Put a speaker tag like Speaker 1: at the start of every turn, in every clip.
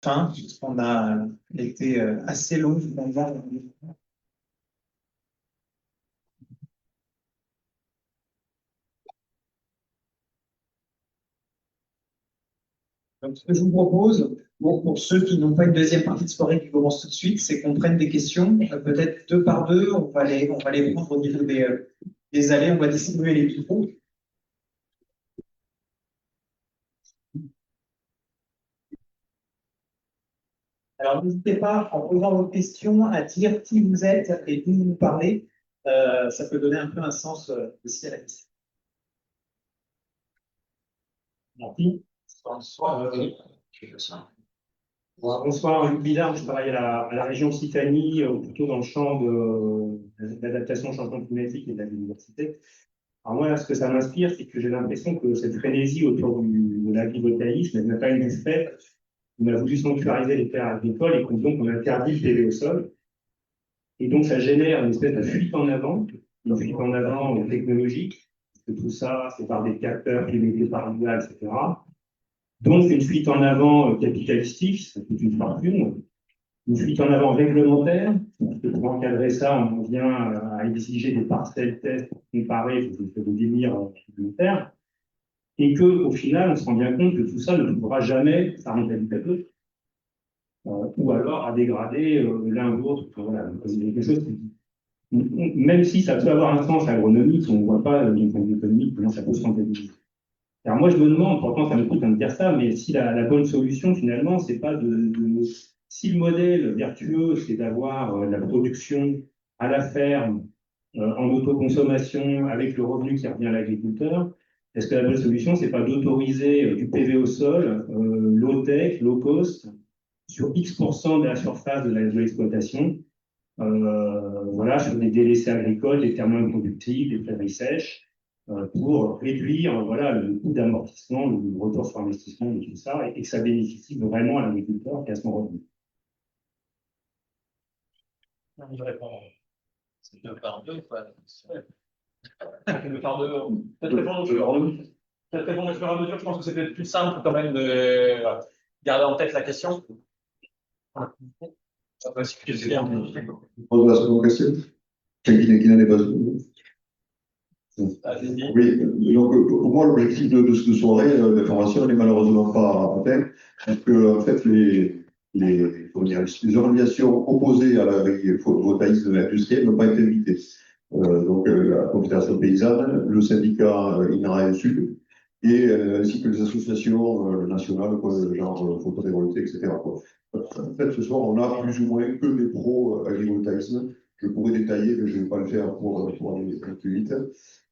Speaker 1: Fin, puisqu'on a été assez long dans Donc, ce que je vous propose, pour ceux qui n'ont pas une deuxième partie de soirée qui commence tout de suite, c'est qu'on prenne des questions, peut-être deux par deux. On va les prendre au niveau des allées, on va distribuer les micros. Alors, n'hésitez pas, en posant vos questions, à dire qui vous êtes et d'où vous parlez. Ça peut donner un peu un sens aussi à la question. Merci.
Speaker 2: Bonsoir, bonsoir, Luc Billard, je travaille à la région Occitanie, plutôt dans le champ de l'adaptation au changement climatique et de la biodiversité. Alors moi, ce que ça m'inspire, c'est que j'ai l'impression que cette frénésie autour de l'agrivoltaïsme, elle n'a pas eu fait. On a voulu sanctuariser les terres agricoles et donc on interdit le PV au sol. Et donc ça génère une espèce de fuite en avant, une fuite en avant technologique, parce que tout ça, c'est par des capteurs pilotés par l'IA, etc. Donc, une fuite en avant capitalistique, ça coûte une fortune. Une fuite en avant réglementaire, parce que pour encadrer ça, on vient à exiger des parcelles tests pour comparer, il faut des délires supplémentaires. Et qu'au final, on se rend bien compte que tout ça ne trouvera jamais sa rentabilité, ou alors à dégrader l'un ou l'autre. Enfin, voilà, c'est quelque chose même si ça peut avoir un sens agronomique, on ne voit pas d'un point de vue économique comment ça peut se rentabiliser. Alors moi, je me demande, pourtant ça me coûte de dire ça, mais si la bonne solution, finalement, c'est pas si le modèle vertueux, c'est d'avoir la production à la ferme, en autoconsommation, avec le revenu qui revient à l'agriculteur, est-ce que la bonne solution, c'est pas d'autoriser du PV au sol, low-tech, low-cost, sur X% de la surface de l'exploitation, voilà, sur des délaissés agricoles, des terres non productives, des prairies sèches, pour réduire voilà, le coût d'amortissement, le retour sur investissement de tout ça, et que ça bénéficie vraiment à l'agriculteur et à son revenu.
Speaker 3: Je réponds. C'est deux par deux, quoi. Deux par deux. Peut-être répondre au fur et à mesure. Peut-être répondre au fur et à mesure. Je pense que c'est peut-être plus simple quand même de garder en tête la question. Ça peut expliquer bien.
Speaker 4: Pose la seconde question. Qui n'en est pas une. Oui, donc pour moi, l'objectif de cette soirée d'information n'est malheureusement pas atteint, parce que en fait, les organisations opposées à l'agrivoltaïsme industriel n'ont pas été invitées. Donc la Confédération paysanne, le syndicat INRA Sud, et ainsi que les associations nationales, quoi, genre photorévolté, etc. Quoi. En fait, ce soir, on a plus ou moins que des pro-agrivoltaïsme. Je pourrais détailler, mais je ne vais pas le faire pour aller plus vite.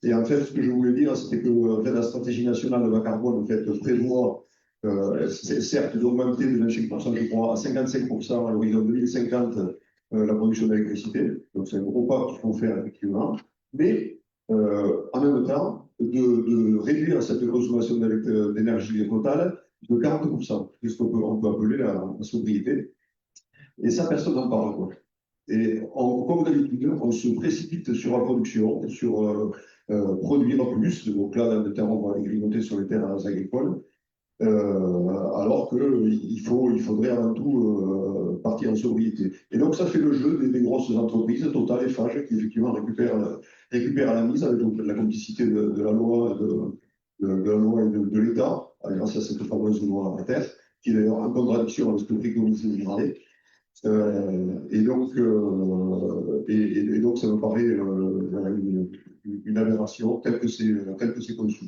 Speaker 4: Et en fait, ce que je voulais dire, c'était que en fait, la stratégie nationale de bas carbone en fait, prévoit, certes, d'augmenter de 25%, je crois, à 55% à l'horizon 2050 la production d'électricité. Donc, c'est un gros pas qu'il faut faire, effectivement. Mais, en même temps, de réduire cette consommation d'énergie totale de 40%, c'est ce qu'on peut appeler la sobriété. Et ça, personne n'en parle, quoi. Et comme d'habitude, on se précipite sur la production, sur produire plus. Donc là, dans le terme, on va aller grignoter sur les terres agricoles. Alors qu'il faudrait avant tout partir en sobriété. Et donc, ça fait le jeu des grosses entreprises, Total et Fage, qui effectivement récupèrent à la mise avec la complicité de la loi, de la loi et de l'État, grâce à cette fameuse loi à terre, qui est d'ailleurs en contradiction avec ce que préconise le Grandet. Et donc, ça me paraît une aberration telle que c'est conçu.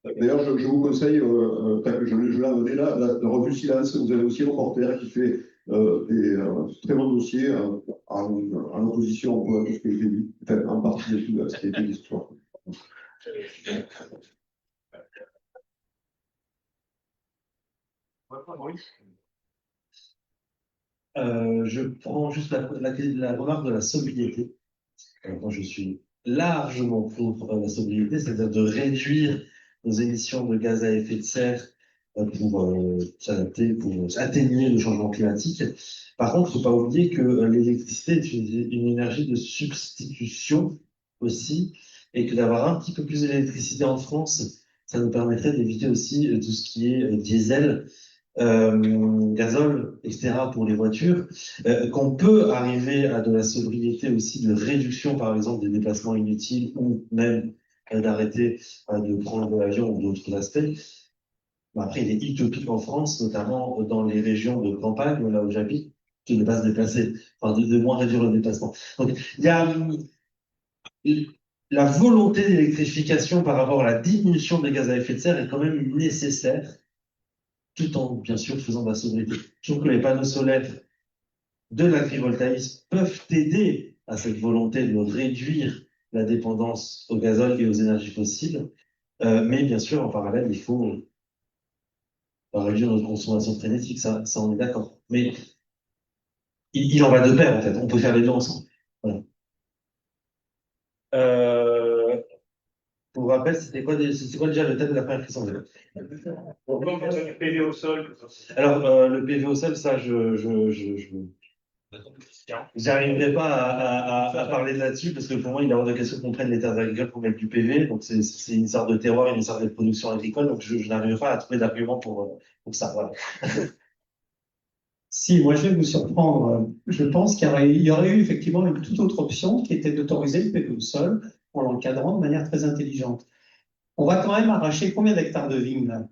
Speaker 4: D'ailleurs, je vous conseille, je l'ai donné là, la revue Silence, vous avez aussi le reporter qui fait des très bons dossiers en opposition à tout ce qui a été dit, enfin, en partie de tout ce qui a été dit ce soir.
Speaker 5: Je prends juste la remarque de la sobriété. Moi, je suis largement pour la sobriété, c'est-à-dire de réduire nos émissions de gaz à effet de serre pour s'adapter, pour atténuer le changement climatique. Par contre, il ne faut pas oublier que l'électricité est une énergie de substitution aussi, et que d'avoir un petit peu plus d'électricité en France, ça nous permettrait d'éviter aussi tout ce qui est diesel, gazole, etc. pour les voitures, qu'on peut arriver à de la sobriété aussi, de réduction, par exemple, des déplacements inutiles ou même d'arrêter de prendre l'avion ou d'autres aspects. Bon, après, il est utopique en France, notamment dans les régions de campagne, là où j'habite, de ne pas se déplacer, enfin de moins réduire le déplacement. Donc, il y a la volonté d'électrification par rapport à la diminution des gaz à effet de serre est quand même nécessaire, tout en, bien sûr, faisant de la sobriété. Je trouve que les panneaux solaires de l'agrivoltaïsme peuvent aider à cette volonté de réduire la dépendance au gazole et aux énergies fossiles. Mais bien sûr, en parallèle, il faut réduire notre consommation frénétique, ça on est d'accord. Mais il en va de pair, en fait. On peut faire les deux ensemble. Voilà. Pour rappel, c'était quoi déjà le thème de la première question?
Speaker 2: Le PV au sol.
Speaker 5: Alors, le PV au sol, ça, j'arriverai pas à parler là-dessus parce que pour moi, il est hors de question qu'on prenne les terres agricoles pour mettre du PV. Donc, c'est une sorte de terroir, une sorte de production agricole. Donc, je n'arriverai pas à trouver d'argument pour ça. Voilà.
Speaker 1: Si, moi je vais vous surprendre. Je pense il y aurait eu effectivement une toute autre option qui était d'autoriser le PV au sol en l'encadrant de manière très intelligente. On va quand même arracher combien d'hectares de vignes là?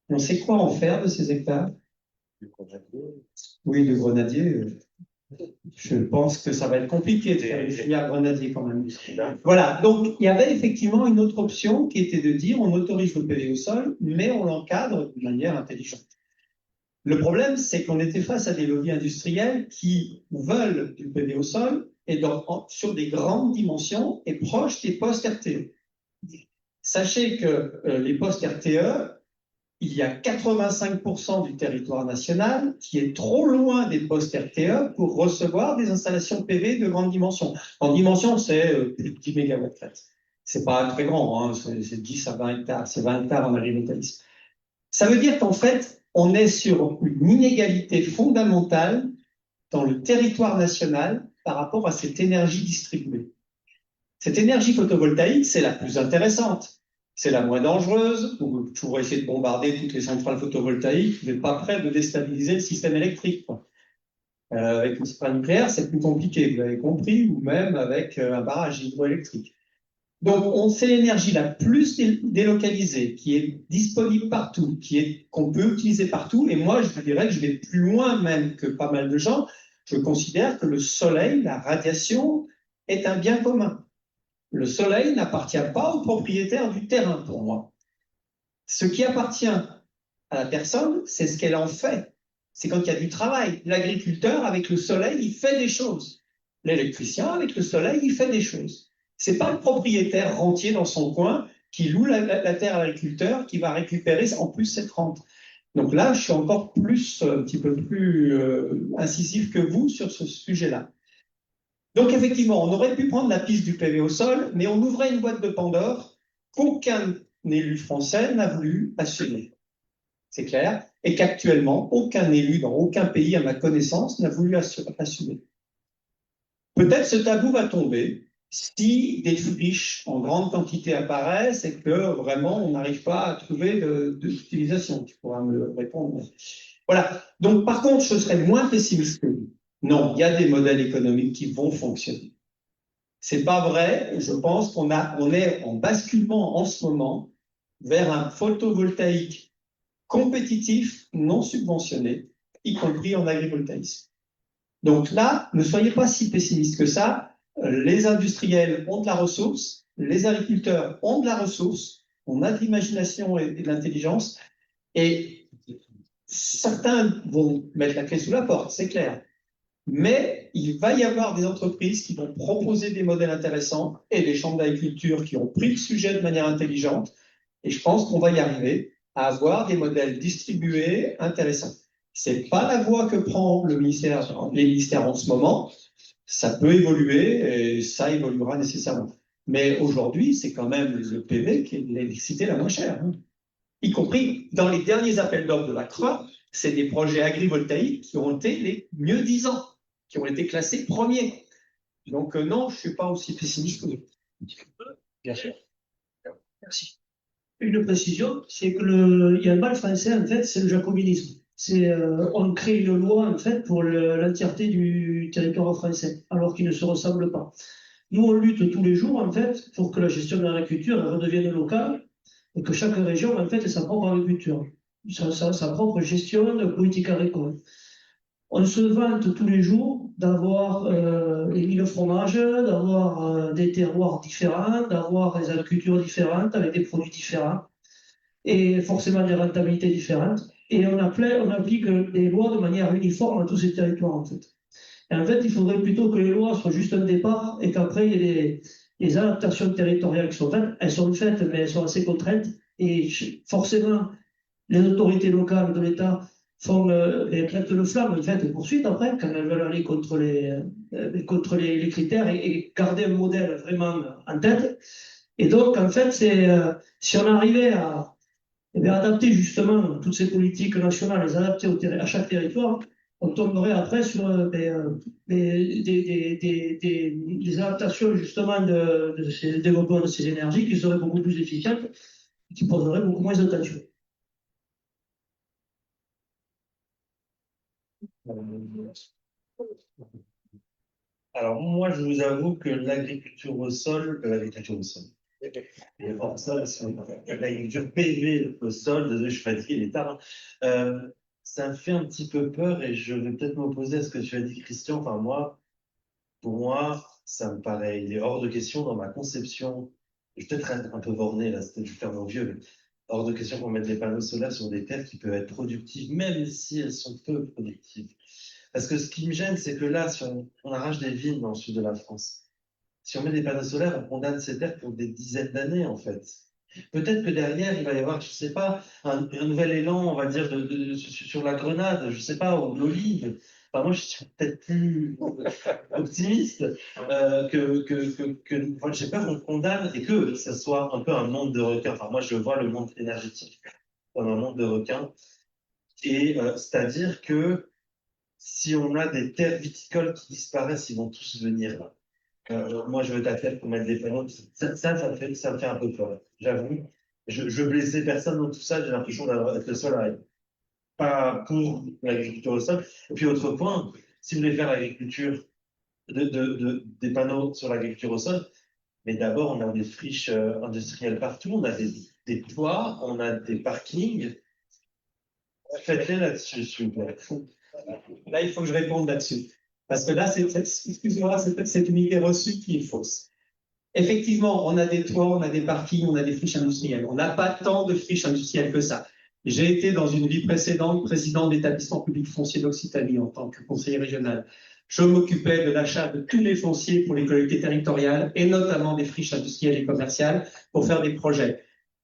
Speaker 1: On sait quoi en faire de ces hectares? Oui, de grenadier. Je pense que ça va être compliqué de faire une filière grenadier quand même. Voilà, donc il y avait effectivement une autre option qui était de dire on autorise le PV au sol, mais on l'encadre de manière intelligente. Le problème, c'est qu'on était face à des lobbies industriels qui veulent du PV au sol et sur des grandes dimensions et proches des postes RTE. Sachez que les postes RTE, il y a 85% du territoire national qui est trop loin des postes RTE pour recevoir des installations PV de grande dimension. En dimension, c'est plus de 10 MW. C'est pas très grand, hein, c'est 10 à 20 hectares, c'est 20 hectares en agrivoltaïsme. Ça veut dire qu'en fait, on est sur une inégalité fondamentale dans le territoire national par rapport à cette énergie distribuée. Cette énergie photovoltaïque, c'est la plus intéressante. C'est la moins dangereuse. On peut toujours essayer de bombarder toutes les centrales photovoltaïques, mais pas près de déstabiliser le système électrique. Avec une centrale nucléaire, c'est plus compliqué, vous l'avez compris, ou même avec un barrage hydroélectrique. Donc, c'est l'énergie la plus délocalisée, qui est disponible partout, qu'on peut utiliser partout. Et moi, je vous dirais que je vais plus loin même que pas mal de gens. Je considère que le soleil, la radiation, est un bien commun. Le soleil n'appartient pas aux propriétaires du terrain, pour moi. Ce qui appartient à la personne, c'est ce qu'elle en fait. C'est quand il y a du travail. L'agriculteur, avec le soleil, il fait des choses. L'électricien, avec le soleil, il fait des choses. C'est pas le propriétaire rentier dans son coin qui loue la terre à l'agriculteur qui va récupérer en plus cette rente. Donc là, je suis encore plus, un petit peu plus incisif que vous sur ce sujet-là. Donc effectivement, on aurait pu prendre la piste du PV au sol, mais on ouvrait une boîte de Pandore qu'aucun élu français n'a voulu assumer. C'est clair. Et qu'actuellement, aucun élu dans aucun pays, à ma connaissance, n'a voulu assumer. Peut-être ce tabou va tomber si des friches en grande quantité apparaissent et que vraiment on n'arrive pas à trouver d'utilisation. Tu pourras me répondre. Voilà. Donc par contre, je serais moins pessimiste que vous. Non, il y a des modèles économiques qui vont fonctionner. C'est pas vrai. Je pense qu'on est en basculement en ce moment vers un photovoltaïque compétitif, non subventionné, y compris en agrivoltaïsme. Donc là, ne soyez pas si pessimistes que ça. Les industriels ont de la ressource, les agriculteurs ont de la ressource, on a de l'imagination et de l'intelligence, et certains vont mettre la clé sous la porte, c'est clair. Mais il va y avoir des entreprises qui vont proposer des modèles intéressants et des chambres d'agriculture qui ont pris le sujet de manière intelligente. Et je pense qu'on va y arriver à avoir des modèles distribués intéressants. C'est pas la voie que prend les ministères en ce moment. Ça peut évoluer et ça évoluera nécessairement. Mais aujourd'hui, c'est quand même le PV qui est l'électricité la moins chère. Hein. Y compris dans les derniers appels d'offres de la CRE, c'est des projets agrivoltaïques qui ont été les mieux disants, qui ont été classés premiers. Donc non, je ne suis pas aussi pessimiste que vous.
Speaker 3: Bien sûr. Merci.
Speaker 6: une précision, c'est que il y a un mal français, en fait, c'est le jacobinisme. On crée une loi, en fait, pour l'entièreté du territoire français, alors qu'il ne se ressemble pas. Nous, on lutte tous les jours, en fait, pour que la gestion de l'agriculture redevienne locale et que chaque région, en fait, ait sa propre agriculture, sa propre gestion de politique agricole. On se vante tous les jours d'avoir les mille fromages, d'avoir des terroirs différents, d'avoir des agricultures différentes avec des produits différents et forcément des rentabilités différentes. Et on applique des lois de manière uniforme à tous ces territoires, en fait. Et en fait, il faudrait plutôt que les lois soient juste un départ et qu'après, il y ait des adaptations territoriales qui sont faites. Elles sont faites, mais elles sont assez contraintes. Et forcément, les autorités locales de l'État font et prêtent le flamme, en fait, poursuite après, quand elles veulent aller contre les critères et garder un modèle vraiment en tête. Et donc, en fait, si on arrivait à adapter justement toutes ces politiques nationales, les adapter à chaque territoire, on tomberait après sur des adaptations justement de ces développements de ces énergies qui seraient beaucoup plus efficaces et qui poseraient beaucoup moins d'attention.
Speaker 5: Alors, moi, je vous avoue que l'agriculture au sol, l'agriculture PV au sol, désolé, je suis fatigué, il est tard, ça me fait un petit peu peur et je vais peut-être m'opposer à ce que tu as dit, Christian. Enfin, pour moi, ça me paraît, il est hors de question dans ma conception. Je vais peut-être être un peu borné, là, je vais faire mon vieux, mais hors de question qu'on mette des panneaux solaires sur des terres qui peuvent être productives, même si elles sont peu productives. Parce que ce qui me gêne, c'est que là, si on arrache des vignes dans le sud de la France, si on met des panneaux solaires, on condamne ces terres pour des dizaines d'années, en fait. Peut-être que derrière, il va y avoir, je sais pas, un nouvel élan, on va dire, sur la grenade, je sais pas, ou l'olive. Enfin, moi, je suis peut-être plus optimiste enfin, j'ai peur qu'on condamne et que ce soit un peu un monde de requins. Enfin, moi, je vois le monde énergétique comme un monde de requins. Et c'est-à-dire que si on a des terres viticoles qui disparaissent, ils vont tous venir là. Moi, je veux t'appeler pour mettre des panneaux. Ça me fait un peu peur, j'avoue. Je veux blesser personne dans tout ça, j'ai l'impression d'être le seul à être pas pour l'agriculture au sol. Et puis, autre point, si vous voulez faire l'agriculture, des panneaux sur l'agriculture au sol, mais d'abord, on a des friches industrielles partout, on a des toits, on a des parkings. Faites-les là-dessus, s'il vous plaît.
Speaker 1: Là, il faut que je réponde là-dessus. Parce que là, excusez-moi, c'est une idée reçue qui est fausse. Effectivement, on a des toits, on a des parkings, on a des friches industrielles. On n'a pas tant de friches industrielles que ça. J'ai été dans une vie précédente président d'établissement public foncier d'Occitanie en tant que conseiller régional. Je m'occupais de l'achat de tous les fonciers pour les collectivités territoriales et notamment des friches industrielles et commerciales pour faire des projets.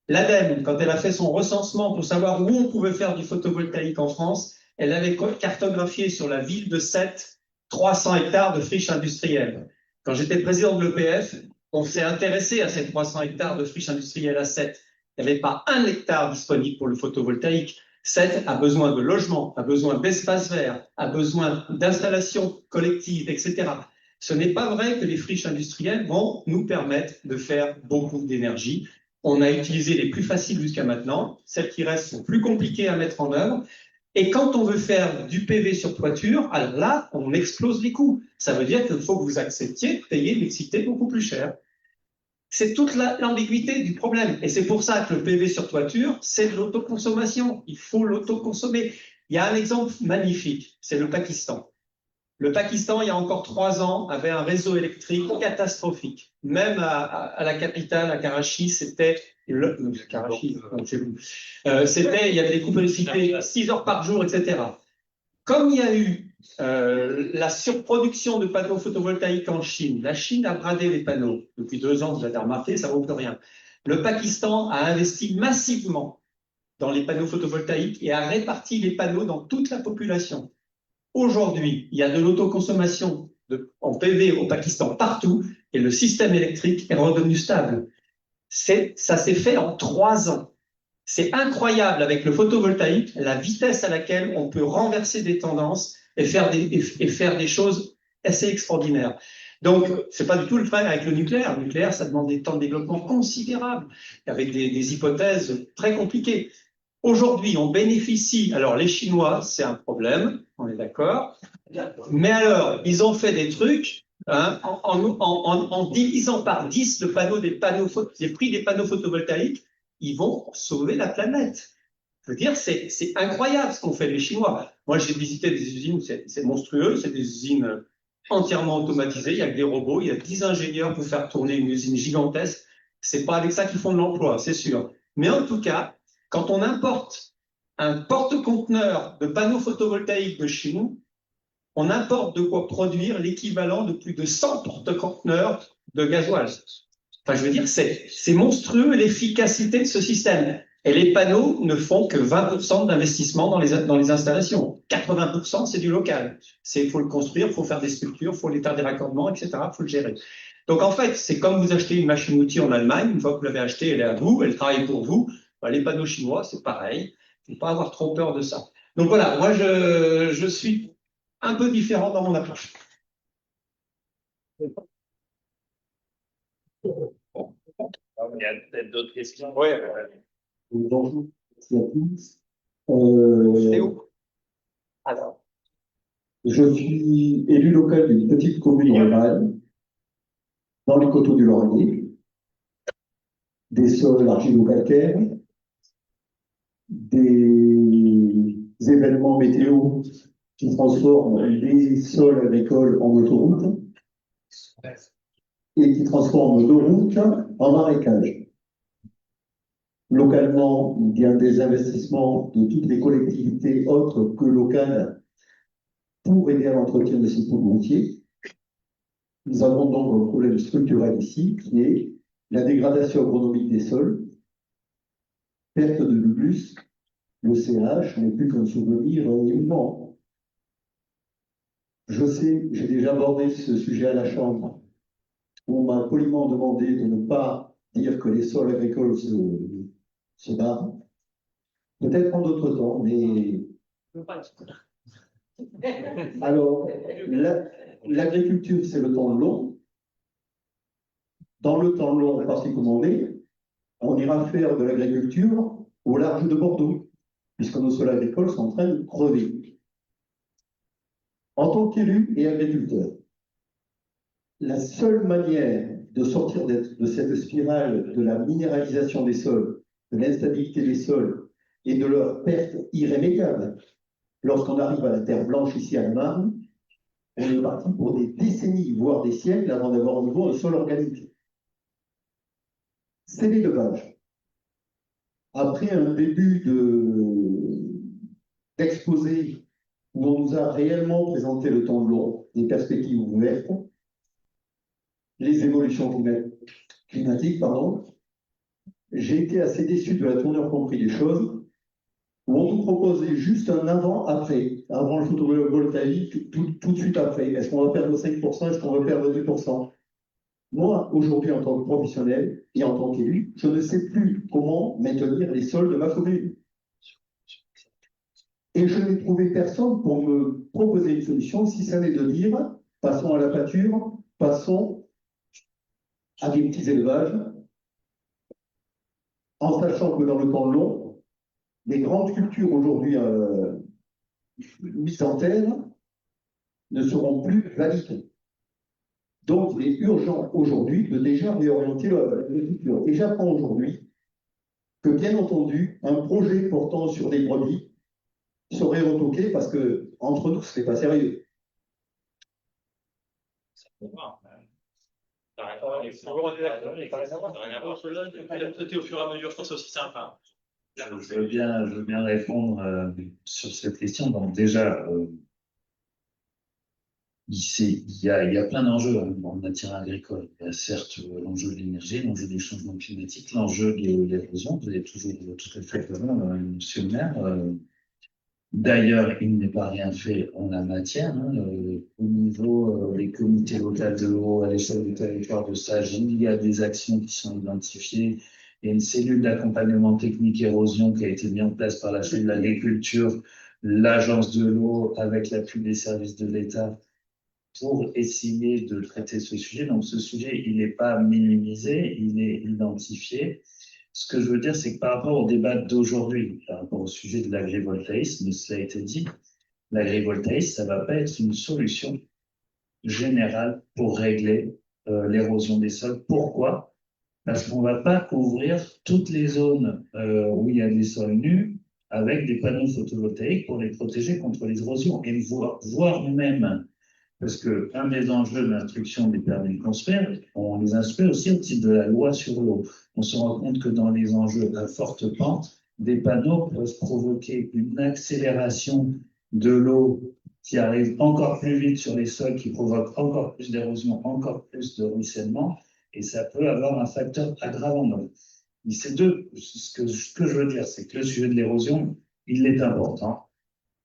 Speaker 1: L'ADEME, quand elle a fait son recensement pour savoir où on pouvait faire du photovoltaïque en France, elle avait cartographié sur la ville de Sète 300 hectares de friches industrielles. Quand j'étais président de l'EPF, on s'est intéressé à ces 300 hectares de friches industrielles à Sète. Il n'y avait pas un hectare disponible pour le photovoltaïque. Sète a besoin de logements, a besoin d'espaces verts, a besoin d'installations collectives, etc. Ce n'est pas vrai que les friches industrielles vont nous permettre de faire beaucoup d'énergie. On a utilisé les plus faciles jusqu'à maintenant. Celles qui restent sont plus compliquées à mettre en œuvre. Et quand on veut faire du PV sur toiture, alors là, on explose les coûts. Ça veut dire qu'il faut que vous acceptiez de payer l'électricité beaucoup plus cher. C'est toute l'ambiguïté du problème. Et c'est pour ça que le PV sur toiture, c'est de l'autoconsommation. Il faut l'autoconsommer. Il y a un exemple magnifique, c'est le Pakistan. Le Pakistan, il y a encore 3 ans, avait un réseau électrique catastrophique. Même à la capitale, à Karachi, c'était il y avait des coupes d'électricité 6 heures par jour, etc. Comme il y a eu la surproduction de panneaux photovoltaïques en Chine, la Chine a bradé les panneaux. Depuis 2 ans, vous avez remarqué, ça ne vaut plus rien. Le Pakistan a investi massivement dans les panneaux photovoltaïques et a réparti les panneaux dans toute la population. Aujourd'hui, il y a de l'autoconsommation en PV au Pakistan partout et le système électrique est redevenu stable. Ça s'est fait en 3 ans. C'est incroyable avec le photovoltaïque, la vitesse à laquelle on peut renverser des tendances et faire des choses assez extraordinaires.
Speaker 7: Donc, c'est pas du tout le cas avec le nucléaire. Le nucléaire, ça demande des temps de développement considérables, avec des hypothèses très compliquées. Aujourd'hui, on bénéficie, alors les Chinois, c'est un problème, on est d'accord, mais alors, ils ont fait des trucs, hein, en divisant par 10 les prix des panneaux photovoltaïques, ils vont sauver la planète. Je veux dire, c'est incroyable ce qu'ont fait les Chinois. Moi, j'ai visité des usines, c'est monstrueux, c'est des usines entièrement automatisées, il y a que des robots, il y a 10 ingénieurs pour faire tourner une usine gigantesque. C'est pas avec ça qu'ils font de l'emploi, c'est sûr. Mais en tout cas, quand on importe un porte-conteneur de panneaux photovoltaïques de chez nous, on importe de quoi produire l'équivalent de plus de 100 porte-conteneurs de gasoil. Enfin, je veux dire, c'est monstrueux l'efficacité de ce système. Et les panneaux ne font que 20% d'investissement dans les installations. 80%, c'est du local. Il faut le construire, il faut faire des structures, il faut l'état des raccordements, etc. Il faut le gérer. Donc, en fait, c'est comme vous achetez une machine-outil en Allemagne. Une fois que vous l'avez achetée, elle est à vous, elle travaille pour vous. Ben, les panneaux chinois, c'est pareil. Il ne faut pas avoir trop peur de ça. Donc, voilà, moi, je suis un peu différent dans mon approche.
Speaker 3: Il y a peut-être d'autres questions.
Speaker 7: Ouais.
Speaker 8: Bonjour, merci à tous.
Speaker 7: Théo. Alors.
Speaker 8: Je suis élu local d'une petite commune rurale, dans les coteaux du Lauragais, des sols argilo-calcaires, des événements météo qui transforment les sols agricoles en autoroutes et qui transforment nos routes en marécages. Localement, il y a des investissements de toutes les collectivités autres que locales pour aider à l'entretien de ces ponts routiers. Nous avons donc un problème structurel ici, qui est la dégradation agronomique des sols, perte de l'humus, le CH n'est plus qu'un souvenir émouvant. Je sais, j'ai déjà abordé ce sujet à la Chambre, où on m'a poliment demandé de ne pas dire que les sols agricoles se barrent. Peut-être en d'autres temps, mais... Alors, l'agriculture, c'est le temps long. Dans le temps long particulièrement, on ira faire de l'agriculture au large de Bordeaux, puisque nos sols agricoles sont en train de crever. En tant qu'élu et agriculteur, la seule manière de sortir de cette spirale de la minéralisation des sols, de l'instabilité des sols et de leur perte irrémédiable, lorsqu'on arrive à la terre blanche ici à la Marne, on est parti pour des décennies, voire des siècles, avant d'avoir à nouveau un sol organique. C'est l'élevage. Après un début d'exposé où on nous a réellement présenté le temps long, des perspectives ouvertes, les évolutions climatiques, j'ai été assez déçu de la tournure compris des choses, où on nous proposait juste un avant-après, avant le photovoltaïque, tout de suite après. Est-ce qu'on va perdre 5%, est-ce qu'on va perdre 10%? Moi, aujourd'hui, en tant que professionnel et en tant qu'élu, je ne sais plus comment maintenir les sols de ma commune. Et je n'ai trouvé personne pour me proposer une solution, si ça n'est de dire, passons à la pâture, passons à des petits élevages, en sachant que dans le temps long, les grandes cultures aujourd'hui mises en terre ne seront plus valides. Donc, il est urgent aujourd'hui de déjà réorienter l'agriculture. Et j'apprends aujourd'hui que, bien entendu, un projet portant sur des brebis serait retoqué parce que, entre nous, ce n'est pas sérieux.
Speaker 3: Peut-être au fur et à mesure, je pense aussi simple.
Speaker 5: Je veux bien répondre sur cette question. Donc déjà, il y a plein d'enjeux en matière agricole. Il y a certes l'enjeu de l'énergie, l'enjeu des changements climatiques, l'enjeu de l'érosion. Vous avez toujours tout à fait raison, monsieur le maire. D'ailleurs, il n'est pas rien fait en la matière. Au niveau des comités locaux de l'eau, à l'échelle du territoire de Sage, il y a des actions qui sont identifiées. Il y a une cellule d'accompagnement technique érosion qui a été mise en place par la Chambre de l'agriculture, l'agence de l'eau, avec l'appui des services de l'État,
Speaker 9: pour essayer de traiter ce sujet. Donc ce sujet, il n'est pas minimisé, il est identifié. Ce que je veux dire, c'est que par rapport au débat d'aujourd'hui, par rapport au sujet de l'agrivoltaïsme, cela a été dit, l'agrivoltaïsme, ça va pas être une solution générale pour régler l'érosion des sols. Pourquoi? Parce qu'on va pas couvrir toutes les zones où il y a des sols nus avec des panneaux photovoltaïques pour les protéger contre les érosions et voire même, parce que un des enjeux de l'instruction des permis de construire, on les instruit aussi au titre de la loi sur l'eau. On se rend compte que dans les enjeux à forte pente, des panneaux peuvent provoquer une accélération de l'eau qui arrive encore plus vite sur les sols, qui provoque encore plus d'érosion, encore plus de ruissellement, et ça peut avoir un facteur aggravant. Donc, ce que je veux dire, c'est que le sujet de l'érosion, il est important.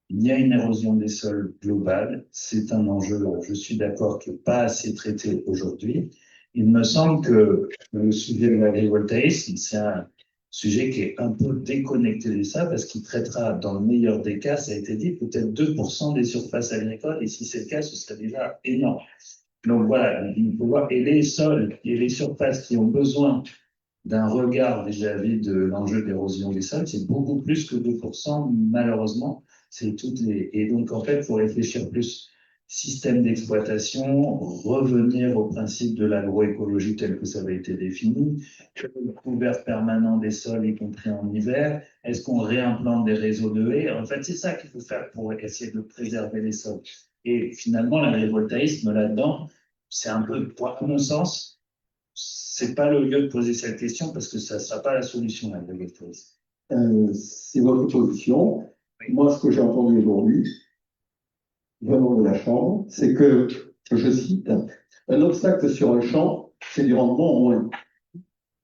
Speaker 9: Il y a une érosion des sols globale. C'est un enjeu, je suis d'accord, qui n'est pas assez traité aujourd'hui. Il me semble que le sujet de l'agrivoltaïsme, c'est un sujet qui est un peu déconnecté de ça, parce qu'il traitera, dans le meilleur des cas, ça a été dit, peut-être 2% des surfaces agricoles, et si c'est le cas, ce serait déjà énorme. Donc voilà, il faut voir, et les sols et les surfaces qui ont besoin d'un regard vis-à-vis de l'enjeu de l'érosion des sols, c'est beaucoup plus que 2%, malheureusement. Et donc, en fait, il faut réfléchir plus système d'exploitation, revenir au principe de l'agroécologie tel que ça avait été défini, couvert permanent des sols, y compris en hiver. Est-ce qu'on réimplante des réseaux de haies? En fait, c'est ça qu'il faut faire pour essayer de préserver les sols. Et finalement, l'agrivoltaïsme là-dedans, c'est un peu, à mon sens, c'est pas le lieu de poser cette question parce que ça ne sera pas la solution, l'agrivoltaïsme.
Speaker 8: C'est votre position. Moi, ce que j'ai entendu aujourd'hui, venant de la Chambre, c'est que, je cite, un obstacle sur un champ, c'est du rendement en moins.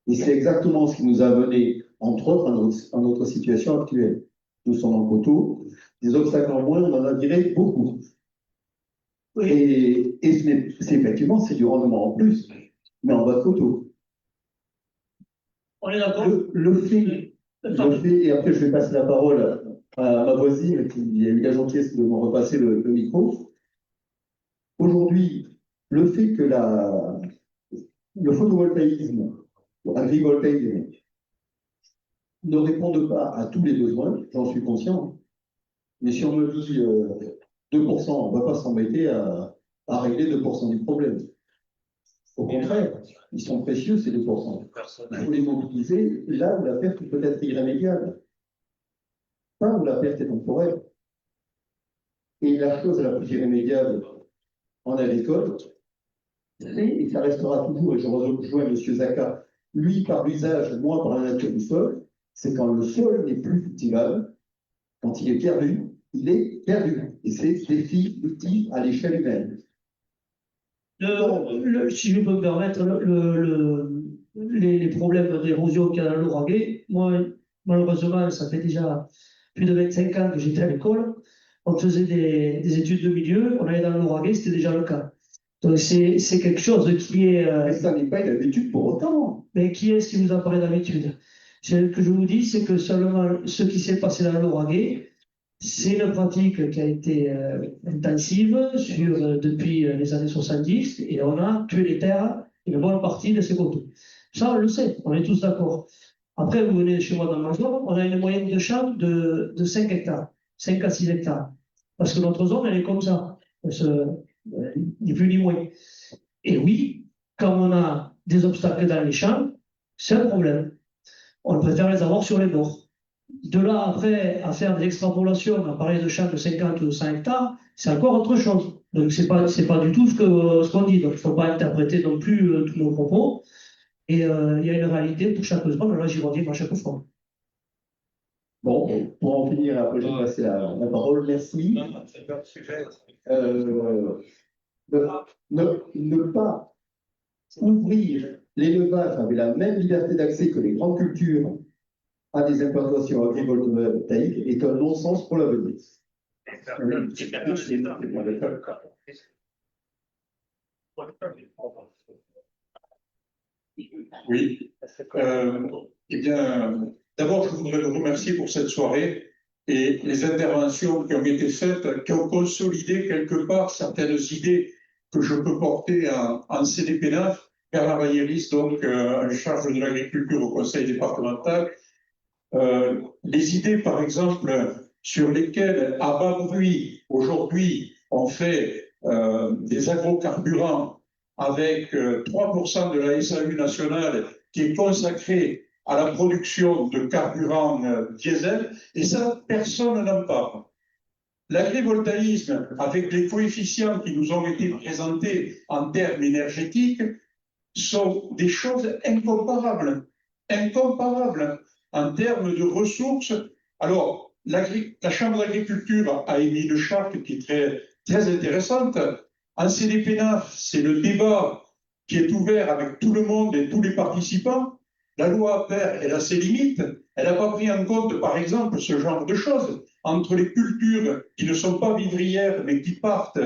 Speaker 8: Et c'est exactement ce qui nous a mené, entre autres, à notre situation actuelle. Nous sommes en coteau, des obstacles en moins, on en a viré beaucoup. Et c'est effectivement, c'est du rendement en plus, mais en bas de coteau.
Speaker 6: On est d'accord?
Speaker 8: Le fait, et après je vais passer la parole à ma voisine qui a eu la gentillesse de me repasser le micro. Aujourd'hui, le fait que le photovoltaïsme, l'agrivoltaïsme, ne réponde pas à tous les besoins, j'en suis conscient. Mais si on me dit 2%, on ne va pas s'embêter à régler 2% du problème. Au contraire, ils sont précieux, ces 2%. Il faut les mobiliser là où la perte peut être irrémédiable, pas où la perte est temporaire. Et la chose la plus irrémédiable en agricole, et ça restera toujours, et je rejoins M. Zaka, lui par l'usage, moi par la nature du sol, c'est quand le sol n'est plus cultivable, quand il est perdu, il est perdu. Et c'est définitif à l'échelle humaine.
Speaker 6: Si je peux me permettre, les problèmes d'érosion qu'il y a dans l'Ouraguais, moi, malheureusement, ça fait déjà plus de 25 ans que j'étais à l'école. On faisait des études de milieu, on allait dans l'Ouraguais, c'était déjà le cas. Donc c'est quelque chose qui est...
Speaker 8: Mais ça n'est pas une habitude pour autant.
Speaker 6: Mais qui est-ce qui vous a parlé d'habitude? Ce que je vous dis, c'est que seulement ce qui s'est passé dans l'Ouraguais, c'est une pratique qui a été intensive depuis les années 70 et on a tué les terres une bonne partie de ces coteaux. Ça, on le sait, on est tous d'accord. Après, vous venez chez moi dans ma zone, on a une moyenne de champ de 5 hectares, 5 à 6 hectares. Parce que notre zone, elle est comme ça, ni plus ni moins. Et oui, quand on a des obstacles dans les champs, c'est un problème. On préfère les avoir sur les bords. De là, après, à faire des extrapolations, à parler de champs de 50 ou 100 hectares, c'est encore autre chose. Donc, c'est pas du tout ce qu'on dit. Donc, il ne faut pas interpréter non plus tous nos propos. Et il y a une réalité pour chaque zone. Là, j'y reviens à chaque fois.
Speaker 8: Bon, pour en finir, après, je vais passer la parole. Merci. Ne pas ouvrir l'élevage avec la même liberté d'accès que les grandes cultures à des implantations agrivoltaïques est un non-sens pour l'avenir.
Speaker 10: Oui. Eh bien, d'abord, je voudrais vous remercier pour cette soirée et les interventions qui ont été faites, qui ont consolidé quelque part certaines idées que je peux porter en CDPNAF, Bernard Vailleris, donc en charge de l'agriculture au conseil départemental. Les idées, par exemple, sur lesquelles, à bas bruit, aujourd'hui, on fait des agrocarburants avec 3% de la SAU nationale qui est consacrée à la production de carburant diesel, et ça, personne n'en parle. L'agrivoltaïsme, avec les coefficients qui nous ont été présentés en termes énergétiques, sont des choses incomparables, incomparables en termes de ressources. Alors, la Chambre d'agriculture a émis une charte qui est très, très intéressante. En CDPNAF, c'est le débat qui est ouvert avec tout le monde et tous les participants. La loi APER, elle a ses limites. Elle n'a pas pris en compte, par exemple, ce genre de choses. Entre les cultures qui ne sont pas vivrières, mais qui partent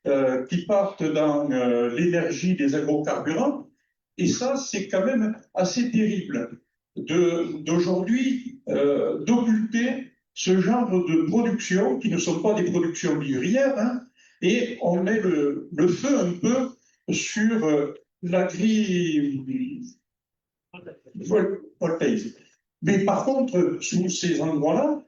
Speaker 10: dans l'énergie des agrocarburants. Et ça, c'est quand même assez terrible d'aujourd'hui d'occulter ce genre de production qui ne sont pas des productions vivrières, hein, et on met le feu un peu sur l'agrivoltaïsme. Mais par contre, sous ces endroits-là,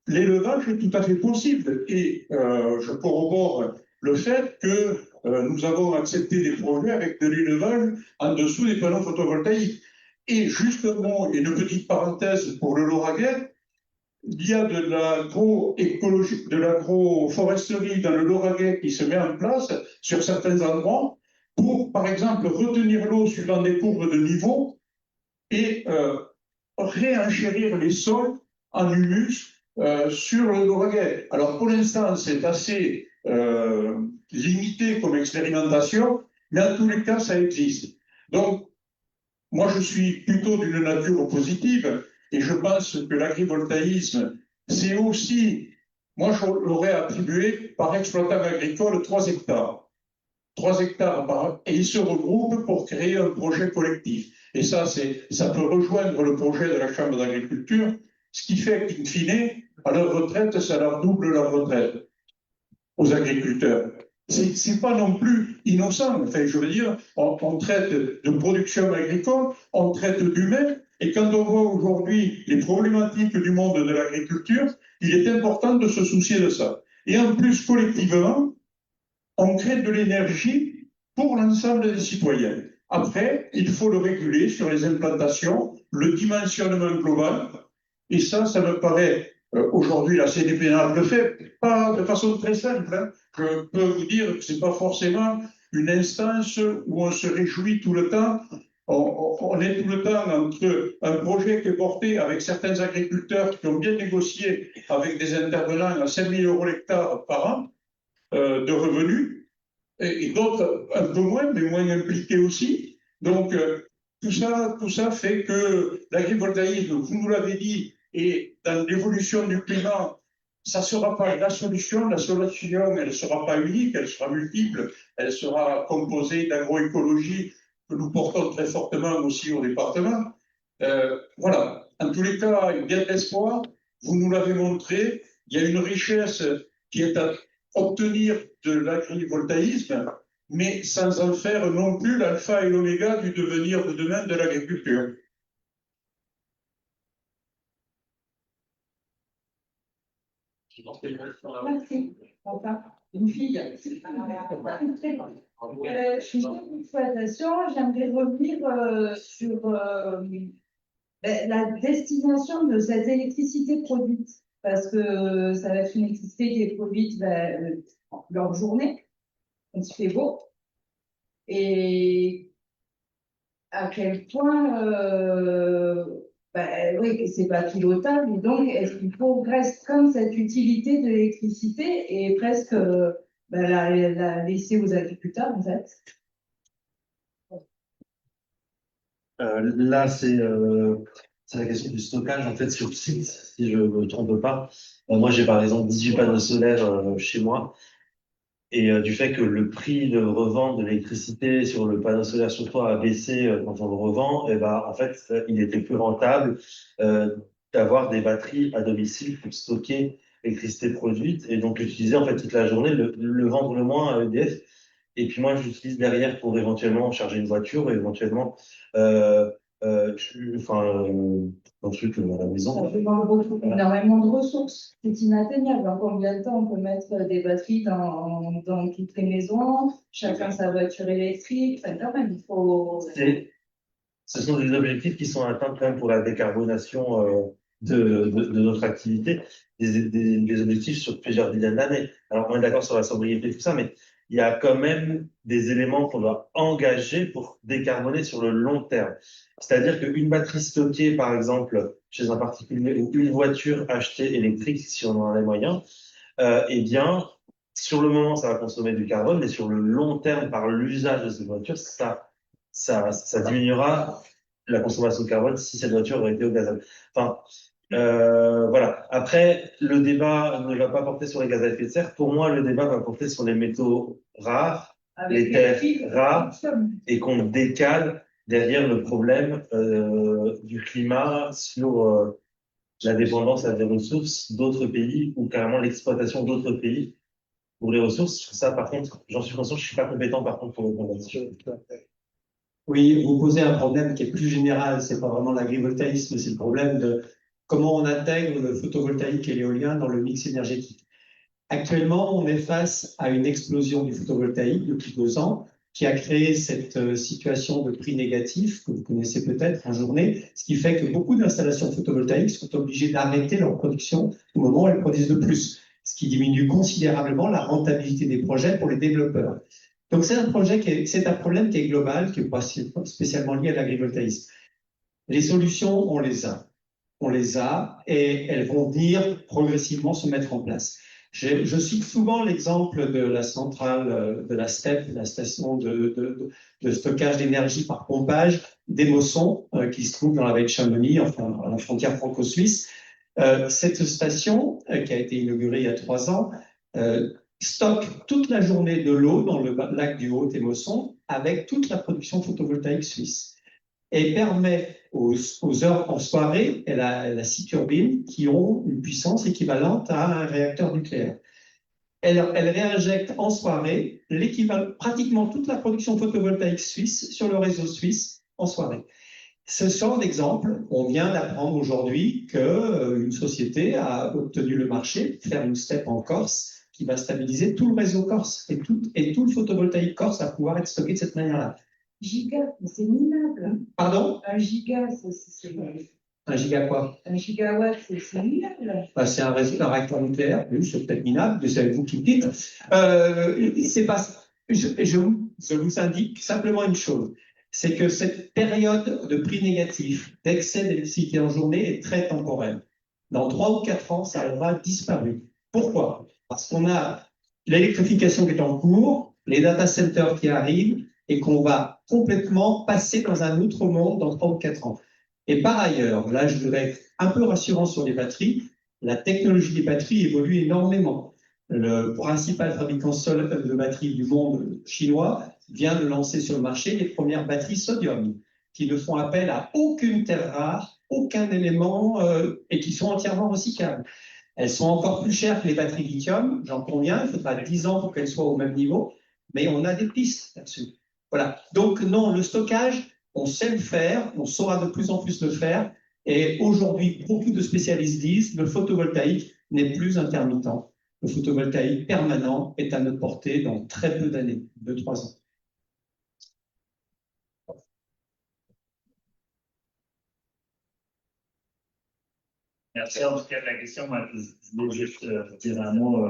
Speaker 10: l'élevage est tout à fait possible. Et je corrobore le fait que nous avons accepté des projets avec de l'élevage en dessous des panneaux photovoltaïques. Et justement, et une petite parenthèse pour le Lauragais, il y a de l'agroécologie, de l'agroforesterie dans le Lauragais qui se met en place sur certains endroits pour, par exemple, retenir l'eau suivant des courbes de niveau et réenchérir les sols en humus sur le Lauragais. Alors pour l'instant, c'est assez limité comme expérimentation, mais en tous les cas, ça existe. Donc, moi, je suis plutôt d'une nature positive et je pense que l'agrivoltaïsme, c'est aussi, moi, je l'aurais attribué par exploitant agricole 3 hectares. 3 hectares par an, et ils se regroupent pour créer un projet collectif. Et ça peut rejoindre le projet de la Chambre d'agriculture, ce qui fait qu'in fine, à leur retraite, ça leur double leur retraite aux agriculteurs. C'est pas non plus innocent. Enfin, je veux dire, on traite de production agricole, on traite d'humains, et quand on voit aujourd'hui les problématiques du monde de l'agriculture, il est important de se soucier de ça. Et en plus, collectivement, on crée de l'énergie pour l'ensemble des citoyens. Après, il faut le réguler sur les implantations, le dimensionnement global, et ça me paraît, aujourd'hui, la CDPNA le fait, pas de façon très simple. Hein. Je peux vous dire que c'est pas forcément une instance où on se réjouit tout le temps. On est tout le temps entre un projet qui est porté avec certains agriculteurs qui ont bien négocié avec des intervenants à 5 000 € l'hectare par an, de revenus, et d'autres un peu moins, mais moins impliqués aussi. Donc, tout ça fait que l'agrivoltaïsme, vous nous l'avez dit, et dans l'évolution du climat, ça ne sera pas la solution. La solution, elle ne sera pas unique, elle sera multiple, elle sera composée d'agroécologie que nous portons très fortement aussi au département. Voilà. En tous les cas, il y a de l'espoir. Vous nous l'avez montré. Il y a une richesse qui est à obtenir de l'agrivoltaïsme, mais sans en faire non plus l'alpha et l'oméga du devenir de demain de l'agriculture.
Speaker 11: Merci. Enfin, une fille. Je suis une exploitation. J'aimerais revenir sur la destination de cette électricité produite, parce que ça va être une électricité qui est produite leur journée, quand il fait beau, et à quel point oui, c'est pas pilotable, et donc est-ce qu'il faut presque comme cette utilité de l'électricité et presque la laisser aux agriculteurs en fait.
Speaker 5: Là, c'est la question du stockage en fait sur le site, si je me trompe pas. Moi, j'ai par exemple 18 panneaux solaires chez moi. Et du fait que le prix de revente de l'électricité sur le panneau solaire sur toit a baissé quand on le revend, et ben en fait, il était plus rentable d'avoir des batteries à domicile pour stocker l'électricité produite et donc l'utiliser en fait toute la journée, le vendre le moins à EDF. Et puis moi, j'utilise derrière pour éventuellement charger une voiture, éventuellement, un truc à la maison.
Speaker 11: Ça demande beaucoup, énormément de ressources. C'est inatteignable. En combien de temps on peut mettre des batteries dans toutes les maisons, chacun sa voiture électrique? Enfin, quand même, il faut.
Speaker 5: Ce sont des objectifs qui sont atteints quand même pour la décarbonation de notre activité, des objectifs sur plusieurs dizaines d'années. Alors, on est d'accord sur la sobriété et tout ça, mais il y a quand même des éléments qu'on doit engager pour décarboner sur le long terme. C'est-à-dire qu'une batterie stockée, par exemple, chez un particulier ou une voiture achetée électrique, si on en a les moyens, eh bien, sur le moment, ça va consommer du carbone, mais sur le long terme, par l'usage de cette voiture, ça diminuera la consommation de carbone si cette voiture aurait été au gazole. Enfin, voilà. Après, le débat ne va pas porter sur les gaz à effet de serre. Pour moi, le débat va porter sur les métaux rares, les terres rares, et qu'on décale derrière le problème du climat sur la dépendance à des ressources d'autres pays ou carrément l'exploitation d'autres pays pour les ressources. Ça, par contre, j'en suis conscient, je suis pas compétent par contre pour répondre là-dessus.
Speaker 7: Oui, vous posez un problème qui est plus général, c'est pas vraiment l'agrivoltaïsme, c'est le problème de comment on intègre le photovoltaïque et l'éolien dans le mix énergétique. Actuellement, on est face à une explosion du photovoltaïque depuis 2 ans, qui a créé cette situation de prix négatif que vous connaissez peut-être en journée, ce qui fait que beaucoup d'installations photovoltaïques sont obligées d'arrêter leur production au moment où elles produisent de plus, ce qui diminue considérablement la rentabilité des projets pour les développeurs. Donc c'est un problème qui est global, qui n'est pas spécialement lié à l'agrivoltaïsme. Les solutions, on les a, et elles vont venir progressivement se mettre en place. Je cite souvent l'exemple de la centrale de la STEP, la station de stockage d'énergie par pompage d'Émosson, qui se trouve dans la baie de Chamonix, enfin à la frontière franco-suisse. Cette station, qui a été inaugurée il y a 3 ans, stocke toute la journée de l'eau dans le lac du Haut-Émosson avec toute la production photovoltaïque suisse. Et permet aux heures en soirée, elle a 6 turbines qui ont une puissance équivalente à un réacteur nucléaire. Elle réinjecte en soirée pratiquement toute la production photovoltaïque suisse sur le réseau suisse en soirée. Ce genre d'exemple, on vient d'apprendre aujourd'hui qu'une société a obtenu le marché de faire une STEP en Corse qui va stabiliser tout le réseau corse et tout le photovoltaïque corse va pouvoir être stocké de cette manière-là.
Speaker 11: Giga, c'est minable.
Speaker 7: Pardon?
Speaker 11: Un giga, c'est.
Speaker 7: Un giga quoi?
Speaker 11: Un gigawatt, c'est minable.
Speaker 7: Bah, c'est un réacteur nucléaire, oui, c'est peut-être minable, mais c'est vous qui me dites. C'est pas. Je vous indique simplement une chose, c'est que cette période de prix négatif, d'excès d'électricité en journée est très temporaire. Dans 3 ou 4 ans, ça aura disparu. Pourquoi? Parce qu'on a l'électrification qui est en cours, les data centers qui arrivent, et qu'on va complètement passer dans un autre monde dans 3 ou 4 ans. Et par ailleurs, là, je voudrais être un peu rassurant sur les batteries, la technologie des batteries évolue énormément. Le principal fabricant seul de batteries du monde chinois vient de lancer sur le marché les premières batteries sodium, qui ne font appel à aucune terre rare, aucun élément, et qui sont entièrement recyclables. Elles sont encore plus chères que les batteries lithium, j'en conviens, il faudra 10 ans pour qu'elles soient au même niveau, mais on a des pistes là-dessus. Voilà. Donc non, le stockage, on sait le faire, on saura de plus en plus le faire, et aujourd'hui, beaucoup de spécialistes disent le photovoltaïque n'est plus intermittent. Le photovoltaïque permanent est à notre portée dans très peu d'années, 2-3 ans.
Speaker 9: Merci en tout cas de la question. Moi, je voulais juste dire un mot,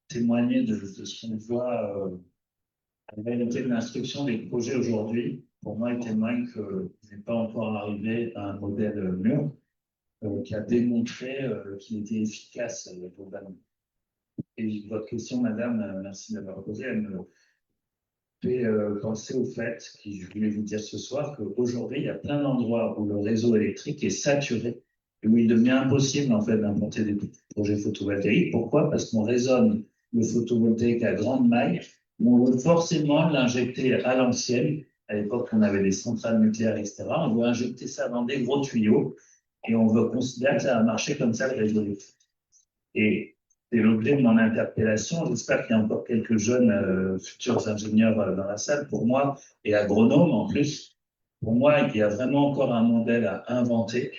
Speaker 9: témoigner de ce qu'on voit la réalité de l'instruction des projets aujourd'hui. Pour moi, il témoigne qu'il n'est pas encore arrivé à un modèle mûr qui a démontré qu'il était efficace globalement. Et votre question, madame, merci d'avoir posé, elle me fait penser au fait, que je voulais vous dire ce soir, qu'aujourd'hui, il y a plein d'endroits où le réseau électrique est saturé et où il devient impossible en fait d'implanter des projets photovoltaïques. Pourquoi? Parce qu'on raisonne le photovoltaïque à grande maille, où on veut forcément l'injecter à l'ancienne. À l'époque, on avait des centrales nucléaires, etc. On veut injecter ça dans des gros tuyaux et on veut considérer que ça va marcher comme ça le réseau électrique. Et C'est l'objet de mon interpellation. J'espère qu'il y a encore quelques jeunes futurs ingénieurs dans la salle. Pour moi, et agronomes en plus, pour moi, il y a vraiment encore un modèle à inventer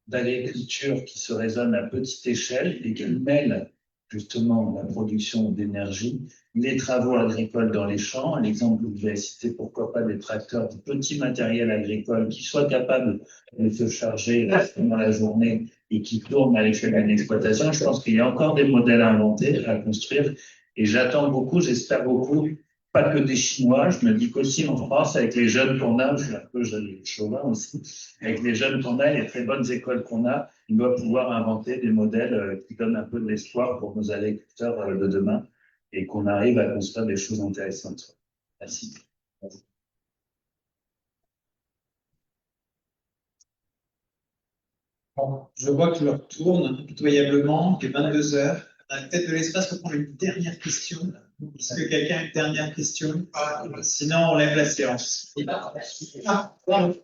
Speaker 9: d'agriculture qui se raisonne à petite échelle et qui mêle justement la production d'énergie, les travaux agricoles dans les champs. L'exemple que vous avez cité, pourquoi pas des tracteurs, du petit matériel agricole qui soit capable de se charger dans la journée et qui tourne à l'échelle d'une exploitation. Je pense qu'il y a encore des modèles à inventer, à construire, et j'attends beaucoup, j'espère beaucoup, pas que des Chinois, je me dis qu'aussi en France, avec les jeunes qu'on a, je suis un peu chauvin aussi, avec les jeunes qu'on a, les très bonnes écoles qu'on a, on doit pouvoir inventer des modèles qui donnent un peu de l'espoir pour nos agriculteurs de demain et qu'on arrive à construire des choses intéressantes. Merci.
Speaker 1: Bon, je vois que l'heure tourne impitoyablement, il est 22 heures. On a peut-être de l'espace pour prendre une dernière question. Est-ce que quelqu'un a une dernière question? Sinon, on lève la séance. Ah, pardon.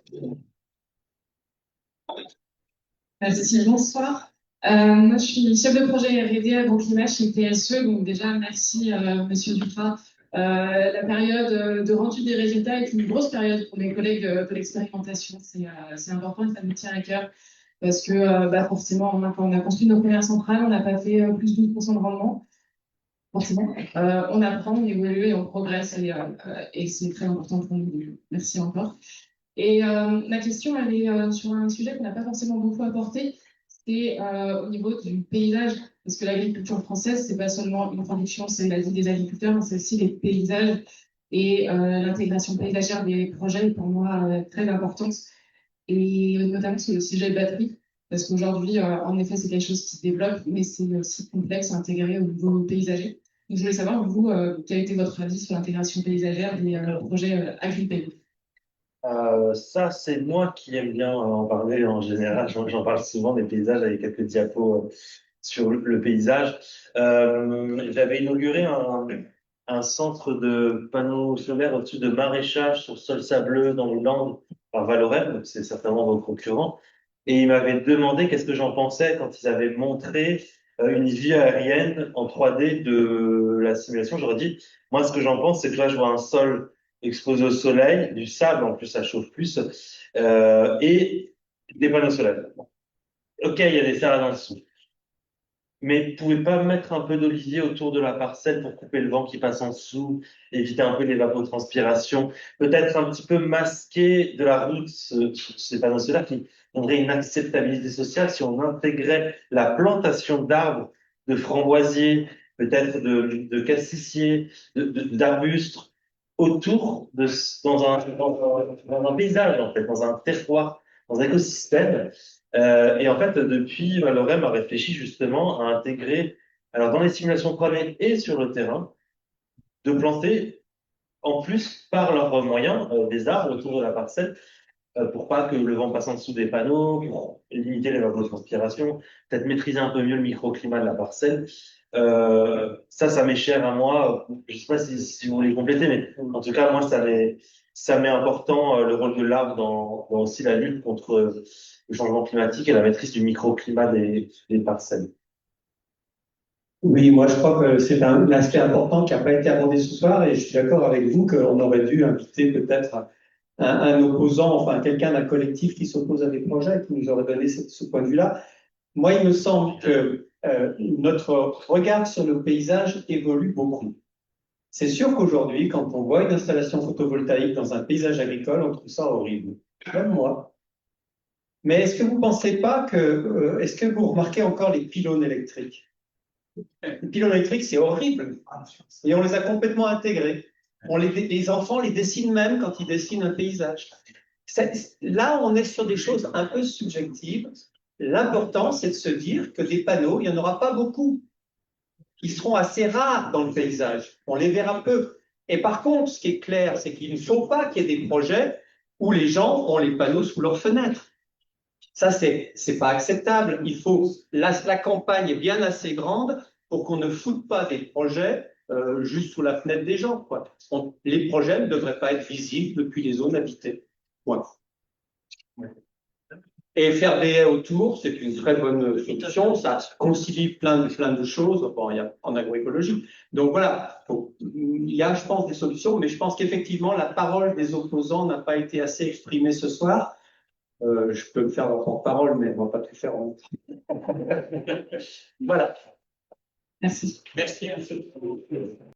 Speaker 12: Cécile, bonsoir. Moi, je suis chef de projet R&D agroclimat chez PSE. Donc déjà, merci, Monsieur Duprat. La période de rendu des résultats est une grosse période pour mes collègues de l'expérimentation. C'est important et ça nous tient à cœur parce que forcément, quand on a construit nos premières centrales, on n'a pas fait plus de 12% de rendement. Forcément, on apprend, on évolue et on progresse et c'est très important pour nous. Merci encore. Et ma question, elle est sur un sujet qu'on n'a pas forcément beaucoup abordé, c'est au niveau du paysage, parce que l'agriculture française, c'est pas seulement une production, c'est la vie des agriculteurs, mais c'est aussi les paysages et l'intégration paysagère des projets est pour moi très importante, et notamment sur le sujet batterie, parce qu'aujourd'hui, en effet, c'est quelque chose qui se développe, mais c'est aussi complexe à intégrer au niveau paysager. Donc, je voulais savoir, vous, quel était votre avis sur l'intégration paysagère des projets agricoles?
Speaker 5: Ça, c'est moi qui aime bien en parler en général. J'en parle souvent des paysages avec quelques diapos sur le paysage. J'avais inauguré un centre de panneaux solaires au-dessus de maraîchage sur sol sableux dans les Landes par Valorem, donc c'est certainement vos concurrents. Et ils m'avaient demandé qu'est-ce que j'en pensais quand ils avaient montré une vue aérienne en 3D de la simulation. J'aurais dit, moi, ce que j'en pense, c'est que là, je vois un sol exposé au soleil, du sable, en plus ça chauffe plus, et des panneaux solaires. Ok, il y a des serres en dessous. Mais vous pouvez pas mettre un peu d'olivier autour de la parcelle pour couper le vent qui passe en dessous, éviter un peu l'évapotranspiration, peut-être un petit peu masquer de la route ces panneaux solaires qui donnerait une acceptabilité sociale si on intégrait la plantation d'arbres, de framboisiers, peut-être de cassissiers, d'arbustes, autour dans un paysage, en fait, dans un terroir, dans un écosystème. Et en fait, depuis, Valorem a réfléchi justement à intégrer, alors dans les simulations 3D et sur le terrain, de planter en plus par leurs moyens des arbres autour de la parcelle pour pas que le vent passe en dessous des panneaux, pour limiter l'évapotranspiration, peut-être maîtriser un peu mieux le microclimat de la parcelle. Ça m'est cher à moi. Je sais pas si vous voulez compléter, mais en tout cas, moi, ça m'est important le rôle de l'arbre dans aussi la lutte contre le changement climatique et la maîtrise du microclimat des parcelles.
Speaker 7: Oui, moi je crois que c'est un aspect important qui n'a pas été abordé ce soir et je suis d'accord avec vous qu'on aurait dû inviter peut-être un opposant, enfin quelqu'un d'un collectif qui s'oppose à des projets, qui nous aurait donné ce point de vue-là. Moi, il me semble que notre regard sur le paysage évolue beaucoup. C'est sûr qu'aujourd'hui, quand on voit une installation photovoltaïque dans un paysage agricole, on trouve ça horrible. Même moi. Mais est-ce que vous pensez pas que, est-ce que vous remarquez encore les pylônes électriques? Les pylônes électriques, c'est horrible. Et on les a complètement intégrés. Les enfants les dessinent même quand ils dessinent un paysage. Là, on est sur des choses un peu subjectives. L'important, c'est de se dire que des panneaux, il n'y en aura pas beaucoup. Ils seront assez rares dans le paysage. On les verra peu. Et par contre, ce qui est clair, c'est qu'il ne faut pas qu'il y ait des projets où les gens ont les panneaux sous leurs fenêtres. Ça, c'est pas acceptable. Il faut, la campagne est bien assez grande pour qu'on ne foute pas des projets juste sous la fenêtre des gens, quoi. Les projets ne devraient pas être visibles depuis les zones habitées. Voilà. Et faire des haies autour, c'est une très bonne solution. Ça concilie plein de choses bon, il y a, en agroécologie. Donc voilà, il y a, je pense, des solutions, mais je pense qu'effectivement, la parole des opposants n'a pas été assez exprimée ce soir. Je peux me faire leur porte-parole, mais on ne va pas tout faire en Voilà.
Speaker 12: Merci.
Speaker 3: Merci.